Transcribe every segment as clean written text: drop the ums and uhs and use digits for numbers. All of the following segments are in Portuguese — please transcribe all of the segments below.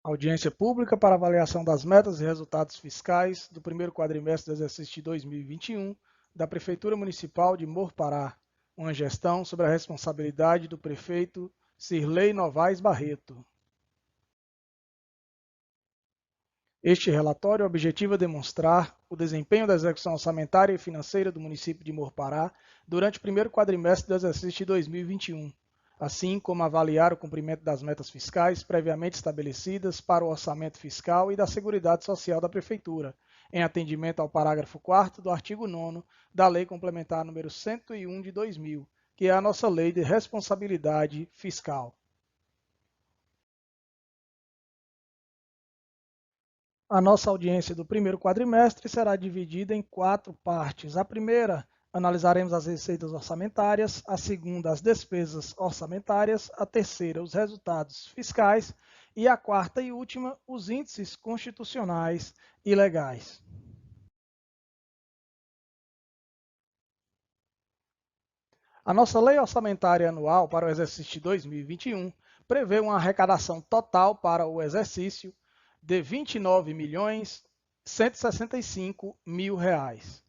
Audiência pública para avaliação das metas e resultados fiscais do primeiro quadrimestre do exercício de 2021 da Prefeitura Municipal de Morpará, uma gestão sob a responsabilidade do prefeito Cirlei Novaes Barreto. Este relatório objetiva demonstrar o desempenho da execução orçamentária e financeira do município de Morpará durante o primeiro quadrimestre do exercício de 2021, assim como avaliar o cumprimento das metas fiscais previamente estabelecidas para o orçamento fiscal e da Seguridade Social da Prefeitura, em atendimento ao parágrafo 4º do artigo 9º da Lei Complementar número 101 de 2000, que é a nossa Lei de Responsabilidade Fiscal. A nossa audiência do primeiro quadrimestre será dividida em 4 partes. A primeira, analisaremos as receitas orçamentárias, a segunda, as despesas orçamentárias, a terceira, os resultados fiscais e a quarta e última, os índices constitucionais e legais. A nossa Lei Orçamentária Anual para o exercício de 2021 prevê uma arrecadação total para o exercício de R$ 29.165.000.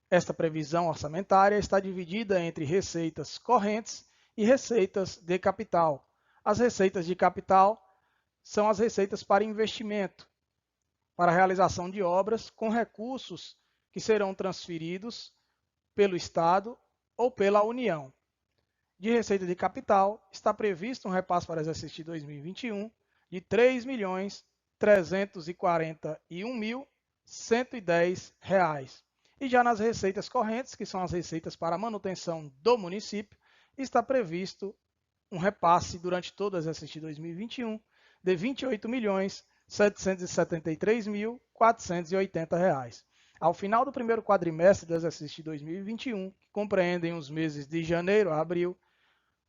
Esta previsão orçamentária está dividida entre receitas correntes e receitas de capital. As receitas de capital são as receitas para investimento, para a realização de obras com recursos que serão transferidos pelo Estado ou pela União. De receita de capital, está previsto um repasse para o exercício de 2021 de R$ 3.341.110. E já nas receitas correntes, que são as receitas para a manutenção do município, está previsto um repasse durante todo o exercício de 2021 de R$ 28.773.480. Ao final do primeiro quadrimestre do exercício de 2021, que compreendem os meses de janeiro a abril,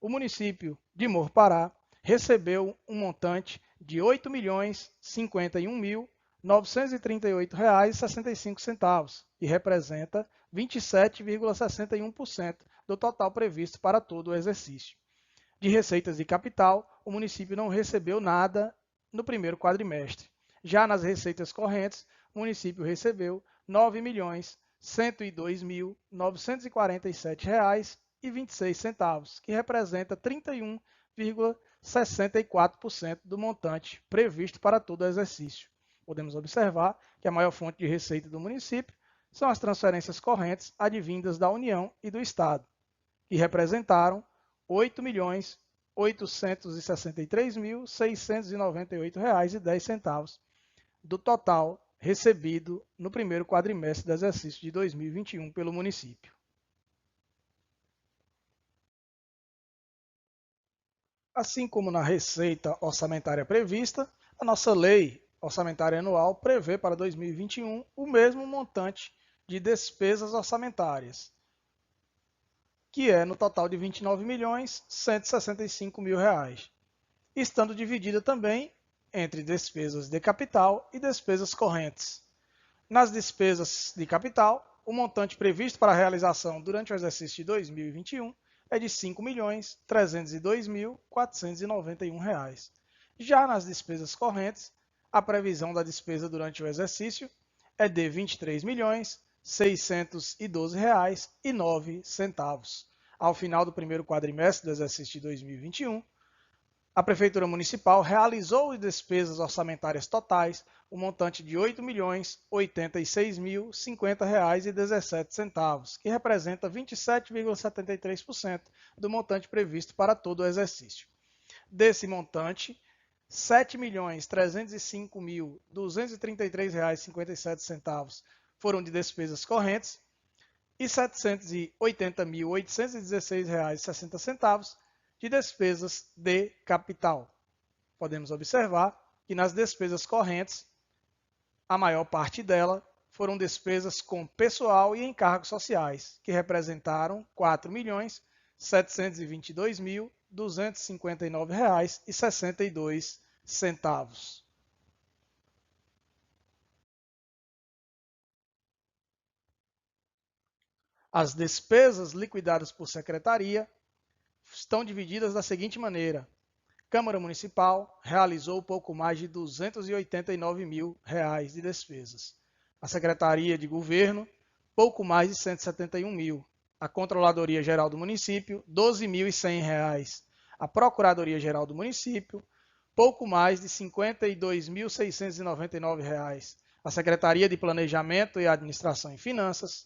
o município de Morpará recebeu um montante de R$ 8.051.938,65, que representa 27,61% do total previsto para todo o exercício. De receitas de capital, o município não recebeu nada no primeiro quadrimestre. Já nas receitas correntes, o município recebeu R$ 9.102.947,26, que representa 31,64% do montante previsto para todo o exercício. Podemos observar que a maior fonte de receita do município são as transferências correntes advindas da União e do Estado, que representaram R$ 8.863.698,10 do total recebido no primeiro quadrimestre do exercício de 2021 pelo município. Assim como na receita orçamentária prevista, a nossa lei orçamentária anual prevê para 2021 o mesmo montante de despesas orçamentárias, que é no total de R$ 29.165.000, estando dividida também entre despesas de capital e despesas correntes. Nas despesas de capital, o montante previsto para a realização durante o exercício de 2021 é de R$ 5.302.491. Já nas despesas correntes, a previsão da despesa durante o exercício é de R$ 23.612,09. Ao final do primeiro quadrimestre do exercício de 2021, a Prefeitura Municipal realizou despesas orçamentárias totais, o montante de R$ 8.086.050,17, que representa 27,73% do montante previsto para todo o exercício. Desse montante, R$ 7.305.233,57 foram de despesas correntes e R$ 780.816,60 de despesas de capital. Podemos observar que nas despesas correntes, a maior parte dela foram despesas com pessoal e encargos sociais, que representaram R$ 4.722.259,62. As despesas liquidadas por secretaria estão divididas da seguinte maneira: Câmara Municipal realizou pouco mais de R$ 289 mil de despesas. A Secretaria de Governo, pouco mais de R$ 171 mil. A Controladoria Geral do Município, R$ 12.100. A Procuradoria-Geral do Município, pouco mais de R$ 52.699. A Secretaria de Planejamento e Administração e Finanças,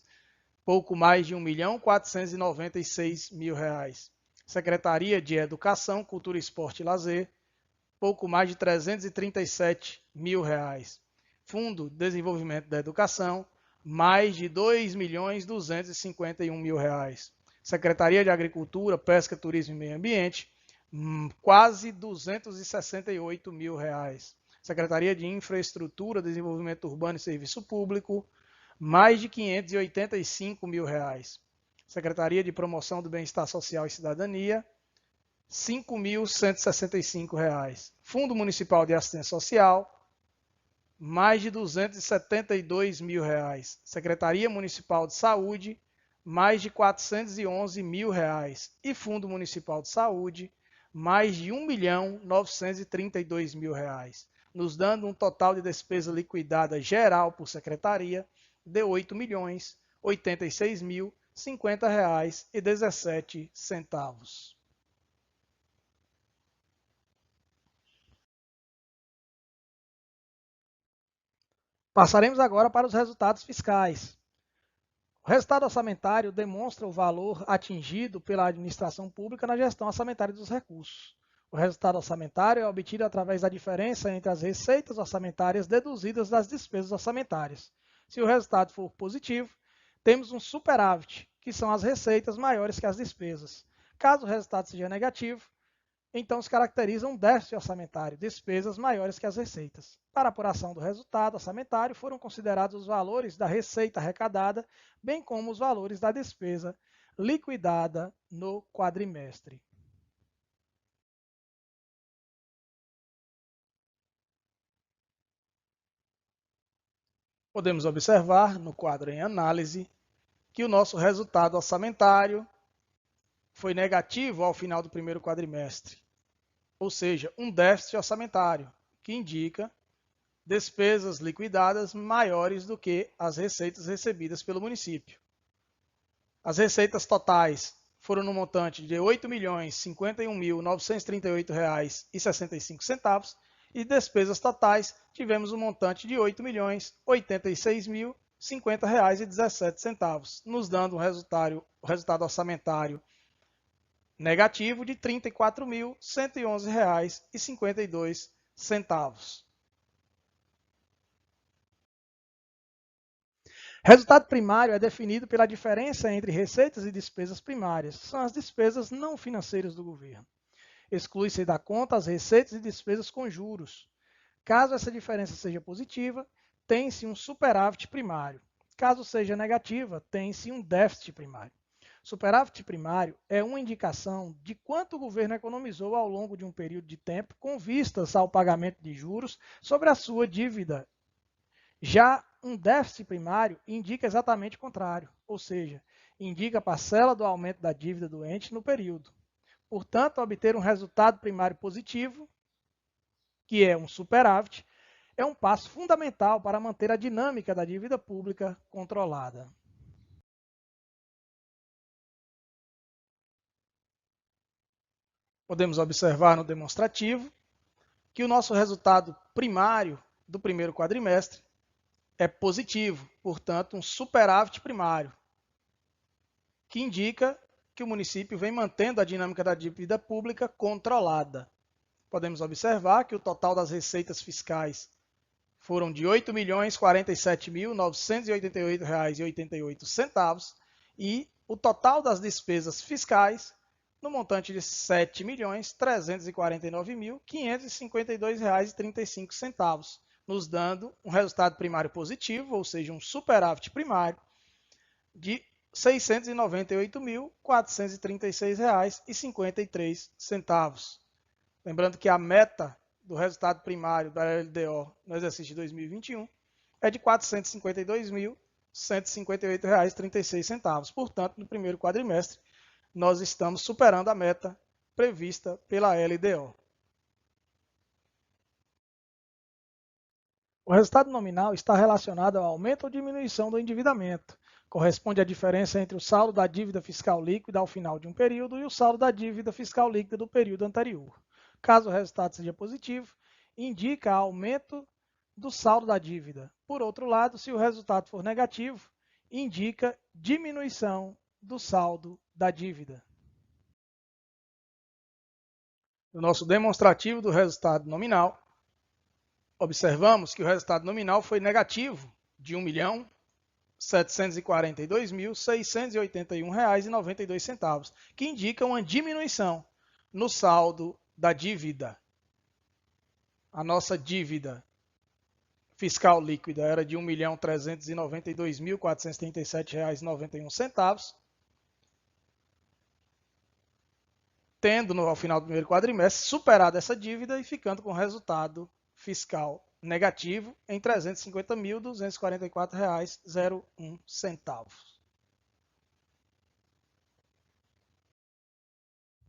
pouco mais de R$ 1.496.000. Secretaria de Educação, Cultura, Esporte e Lazer, pouco mais de R$ 337 mil. Fundo de Desenvolvimento da Educação, mais de R$ 2.251.000. Secretaria de Agricultura, Pesca, Turismo e Meio Ambiente, quase R$ 268 mil. Secretaria de Infraestrutura, Desenvolvimento Urbano e Serviço Público, mais de R$ 585 mil. Secretaria de Promoção do Bem-Estar Social e Cidadania, R$ 5.165. Fundo Municipal de Assistência Social, mais de R$ 272 mil. Secretaria Municipal de Saúde, mais de R$ 411 mil. E Fundo Municipal de Saúde, mais de R$ 1.932.000, nos dando um total de despesa liquidada geral por secretaria de R$ 8.086.050,17. Passaremos agora para os resultados fiscais. O resultado orçamentário demonstra o valor atingido pela administração pública na gestão orçamentária dos recursos. O resultado orçamentário é obtido através da diferença entre as receitas orçamentárias deduzidas das despesas orçamentárias. Se o resultado for positivo, temos um superávit, que são as receitas maiores que as despesas. Caso o resultado seja negativo, então se caracteriza um déficit orçamentário, despesas maiores que as receitas. Para a apuração do resultado orçamentário, foram considerados os valores da receita arrecadada, bem como os valores da despesa liquidada no quadrimestre. Podemos observar no quadro em análise que o nosso resultado orçamentário foi negativo ao final do primeiro quadrimestre, ou seja, um déficit orçamentário, que indica despesas liquidadas maiores do que as receitas recebidas pelo município. As receitas totais foram no montante de R$ 8.051.938,65 e despesas totais tivemos um montante de R$ 8.086.050,17, nos dando um resultado orçamentário negativo de R$ 34.111,52. Resultado primário é definido pela diferença entre receitas e despesas primárias, são as despesas não financeiras do governo. Exclui-se da conta as receitas e despesas com juros. Caso essa diferença seja positiva, tem-se um superávit primário. Caso seja negativa, tem-se um déficit primário. Superávit primário é uma indicação de quanto o governo economizou ao longo de um período de tempo com vistas ao pagamento de juros sobre a sua dívida. Já um déficit primário indica exatamente o contrário, ou seja, indica a parcela do aumento da dívida do ente no período. Portanto, obter um resultado primário positivo, que é um superávit, é um passo fundamental para manter a dinâmica da dívida pública controlada. Podemos observar no demonstrativo que o nosso resultado primário do primeiro quadrimestre é positivo, portanto, um superávit primário, que indica que o município vem mantendo a dinâmica da dívida pública controlada. Podemos observar que o total das receitas fiscais foram de R$ 8.047.988,88 e o total das despesas fiscais no montante de R$ 7.349.552,35, nos dando um resultado primário positivo, ou seja, um superávit primário de R$ 698.436,53. Lembrando que a meta do resultado primário da LDO no exercício de 2021 é de R$ 452.158,36. Portanto, no primeiro quadrimestre, nós estamos superando a meta prevista pela LDO. O resultado nominal está relacionado ao aumento ou diminuição do endividamento. Corresponde à diferença entre o saldo da dívida fiscal líquida ao final de um período e o saldo da dívida fiscal líquida do período anterior. Caso o resultado seja positivo, indica aumento do saldo da dívida. Por outro lado, se o resultado for negativo, indica diminuição do saldo da dívida. No nosso demonstrativo do resultado nominal, observamos que o resultado nominal foi negativo de R$ 1.742.681,92, que indica uma diminuição no saldo da dívida. A nossa dívida fiscal líquida era de R$ 1.392.437,91, tendo ao final do primeiro quadrimestre superado essa dívida e ficando com resultado fiscal negativo em R$ 350.244,01.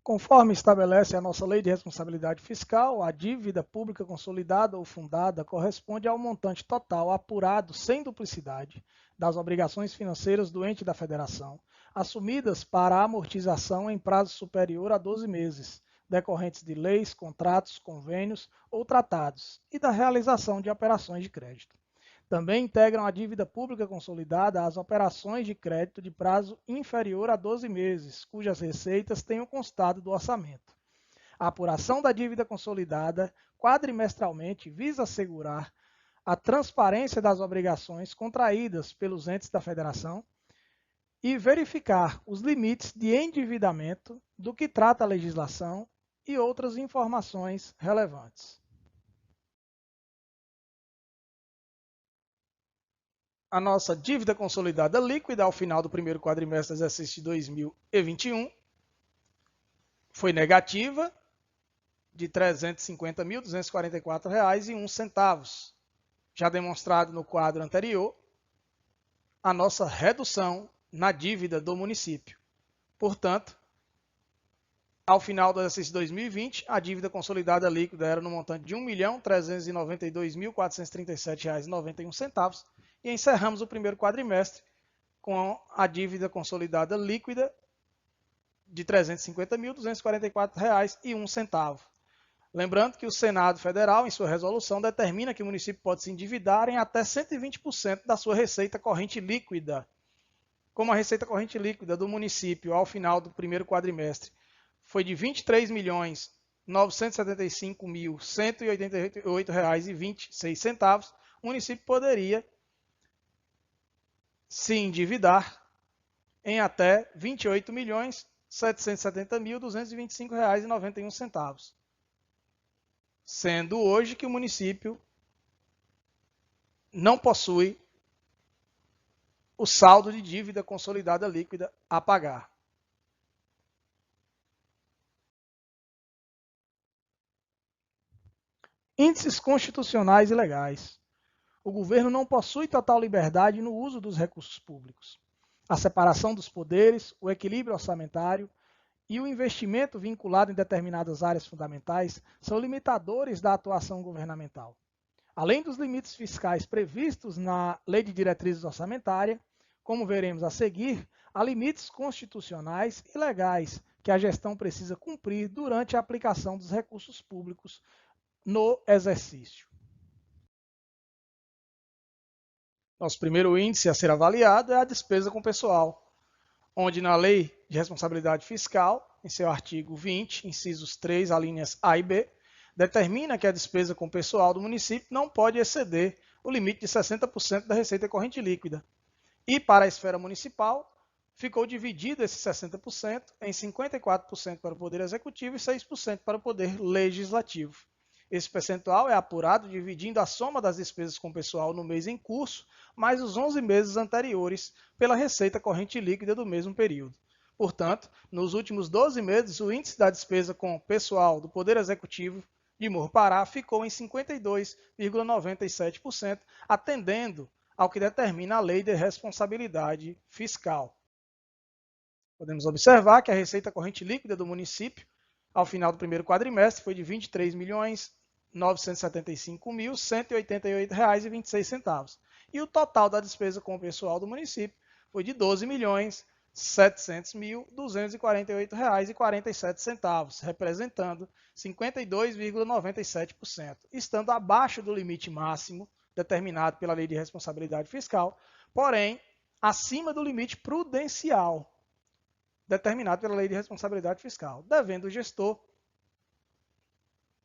Conforme estabelece a nossa Lei de Responsabilidade Fiscal, a dívida pública consolidada ou fundada corresponde ao montante total apurado sem duplicidade das obrigações financeiras do ente da federação, assumidas para a amortização em prazo superior a 12 meses, decorrentes de leis, contratos, convênios ou tratados, e da realização de operações de crédito. Também integram a dívida pública consolidada as operações de crédito de prazo inferior a 12 meses, cujas receitas tenham constado do orçamento. A apuração da dívida consolidada quadrimestralmente visa assegurar a transparência das obrigações contraídas pelos entes da federação e verificar os limites de endividamento do que trata a legislação e outras informações relevantes. A nossa dívida consolidada líquida ao final do primeiro quadrimestre do exercício de 2021 foi negativa de R$ 350.244,01. Já demonstrado no quadro anterior, a nossa redução na dívida do município. Portanto, ao final do exercício de 2020, a dívida consolidada líquida era no montante de R$ 1.392.437,91 e encerramos o primeiro quadrimestre com a dívida consolidada líquida de R$ 350.244,01. Lembrando que o Senado Federal, em sua resolução, determina que o município pode se endividar em até 120% da sua receita corrente líquida. Como a receita corrente líquida do município ao final do primeiro quadrimestre foi de R$ 23.975.188,26, o município poderia se endividar em até R$ 28.770.225,91, sendo hoje que o município não possui o saldo de dívida consolidada líquida a pagar. Índices constitucionais e legais. O governo não possui total liberdade no uso dos recursos públicos. A separação dos poderes, o equilíbrio orçamentário e o investimento vinculado em determinadas áreas fundamentais são limitadores da atuação governamental. Além dos limites fiscais previstos na Lei de Diretrizes Orçamentárias, como veremos a seguir, há limites constitucionais e legais que a gestão precisa cumprir durante a aplicação dos recursos públicos no exercício. Nosso primeiro índice a ser avaliado é a despesa com pessoal, onde na Lei de Responsabilidade Fiscal, em seu artigo 20, incisos 3, alíneas A e B, determina que a despesa com pessoal do município não pode exceder o limite de 60% da receita corrente líquida. E para a esfera municipal, ficou dividido esse 60% em 54% para o Poder Executivo e 6% para o Poder Legislativo. Esse percentual é apurado dividindo a soma das despesas com pessoal no mês em curso, mais os 11 meses anteriores, pela receita corrente líquida do mesmo período. Portanto, nos últimos 12 meses, o índice da despesa com pessoal do Poder Executivo de Morro-Pará ficou em 52,97%, atendendo ao que determina a Lei de Responsabilidade Fiscal. Podemos observar que a receita corrente líquida do município, ao final do primeiro quadrimestre, foi de R$ 975.188,26. E o total da despesa com o pessoal do município foi de R$ 12.700.248,47, representando 52,97%, estando abaixo do limite máximo determinado pela Lei de Responsabilidade Fiscal, porém acima do limite prudencial determinado pela Lei de Responsabilidade Fiscal, devendo o gestor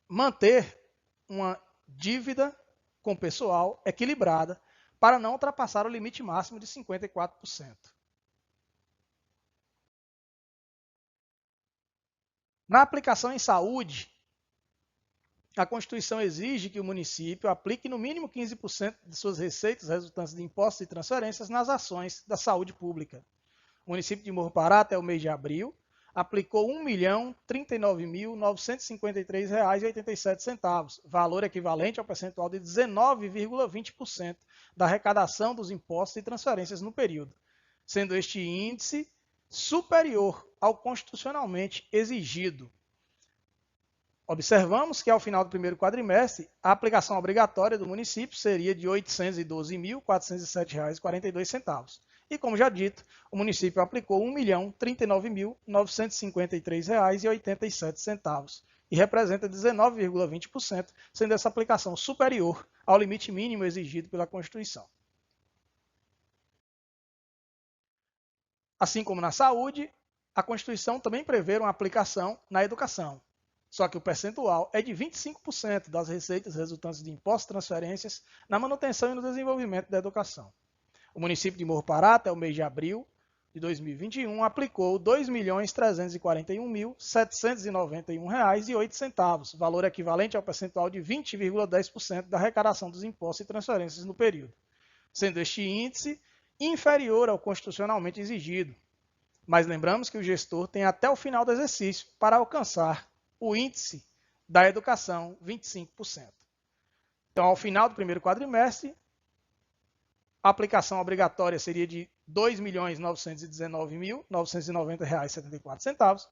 manter uma dívida com o pessoal equilibrada para não ultrapassar o limite máximo de 54%. Na aplicação em saúde, a Constituição exige que o município aplique no mínimo 15% de suas receitas resultantes de impostos e transferências nas ações da saúde pública. O município de Morro Pará, até o mês de abril, aplicou R$ 1.039.953,87, valor equivalente ao percentual de 19,20% da arrecadação dos impostos e transferências no período, sendo este índice superior ao constitucionalmente exigido. Observamos que, ao final do primeiro quadrimestre, a aplicação obrigatória do município seria de R$ 812.407,42. E, como já dito, o município aplicou R$ 1.039.953,87 e representa 19,20%, sendo essa aplicação superior ao limite mínimo exigido pela Constituição. Assim como na saúde, a Constituição também prevê uma aplicação na educação. Só que o percentual é de 25% das receitas resultantes de impostos e transferências na manutenção e no desenvolvimento da educação. O município de Morro Pará, até o mês de abril de 2021, aplicou R$ 2.341.791,08, valor equivalente ao percentual de 20,10% da arrecadação dos impostos e transferências no período, sendo este índice inferior ao constitucionalmente exigido. Mas lembramos que o gestor tem até o final do exercício para alcançar o índice da educação, 25%. Então, ao final do primeiro quadrimestre, a aplicação obrigatória seria de R$ 2.919.990,74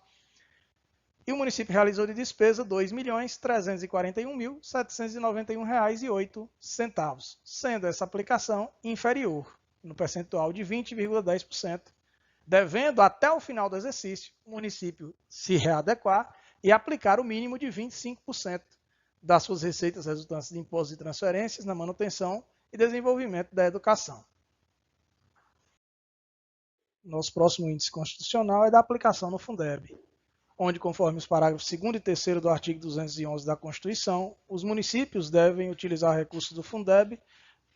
e o município realizou de despesa R$ 2.341.791,08, sendo essa aplicação inferior, no percentual de 20,10%, devendo até o final do exercício o município se readequar e aplicar o mínimo de 25% das suas receitas resultantes de impostos e transferências na manutenção e desenvolvimento da educação. Nosso próximo índice constitucional é da aplicação no Fundeb, onde, conforme os parágrafos 2º e 3º do artigo 211 da Constituição, os municípios devem utilizar recursos do Fundeb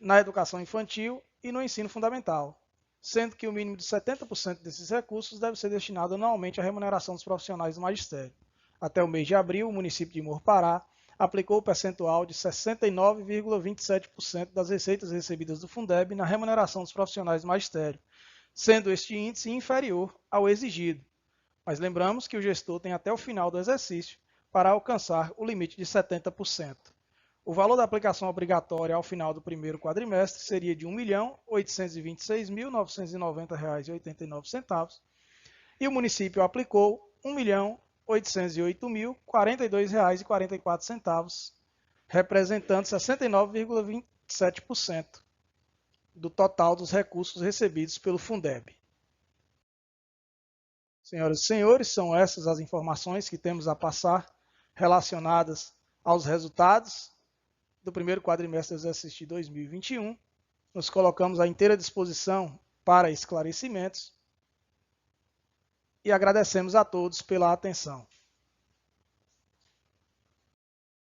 na educação infantil e no ensino fundamental, sendo que o mínimo de 70% desses recursos deve ser destinado anualmente à remuneração dos profissionais do magistério. Até o mês de abril, o município de Morro Pará aplicou o percentual de 69,27% das receitas recebidas do Fundeb na remuneração dos profissionais do magistério, sendo este índice inferior ao exigido. Mas lembramos que o gestor tem até o final do exercício para alcançar o limite de 70%. O valor da aplicação obrigatória ao final do primeiro quadrimestre seria de R$ 1.826.990,89 e o município aplicou R$ 1.808.042,44, representando 69,27% do total dos recursos recebidos pelo Fundeb. Senhoras e senhores, são essas as informações que temos a passar relacionadas aos resultados do primeiro quadrimestre do exercício de 2021. Nos colocamos à inteira disposição para esclarecimentos e agradecemos a todos pela atenção.